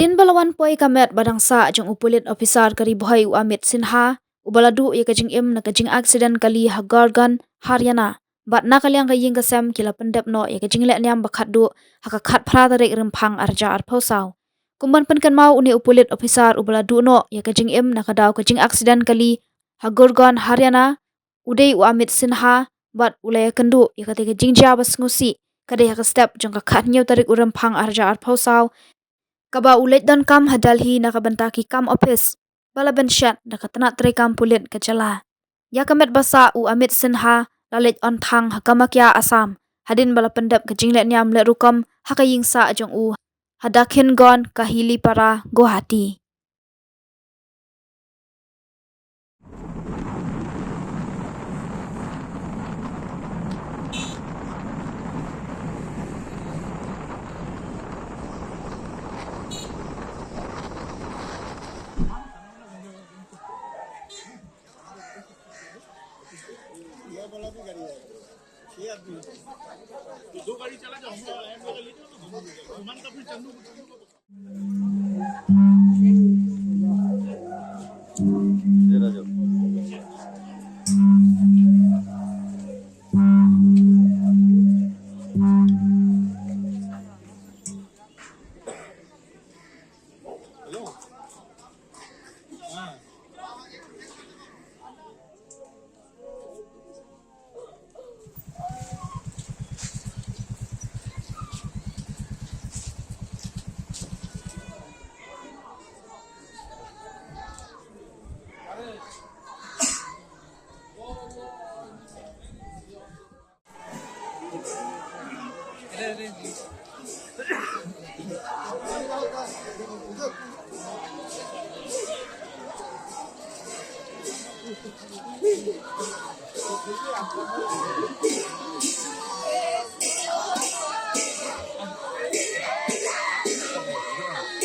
Hadin balawan poi kamet badangsa jong upulit officer kari bohai u Amit Sinha ubaladu ya kajing im na kajing accident kali Hagargan Haryana bat na kaliang kaying kasem kila pendep no ya kajing lek niam bakat du hakakat pratarik rempang arja arpausau kumban penkan mau uni upulit officer ubaladu no ya kajing im na kadau kajing accident kali Hagargan Haryana udai u Amit Sinha bat ulaya kendu ya kati kajing jabas ngusi kadai haka step jong kakat nyau tarik urempang arja arpausau kaba ulet dan kam hadalhi nakabantaki kam office balaban shat nakatana tre kam pulit kecela ya kamet basa u Amit Sinha lalet on thang hakamakya Asam hadin bala pendap kejinglet nyam le rukam hakaying sa jong u hadakin gon kahili para Guwahati. दो गाड़ी चला जाओ घुमान का फिर चंदू हेलो हाँ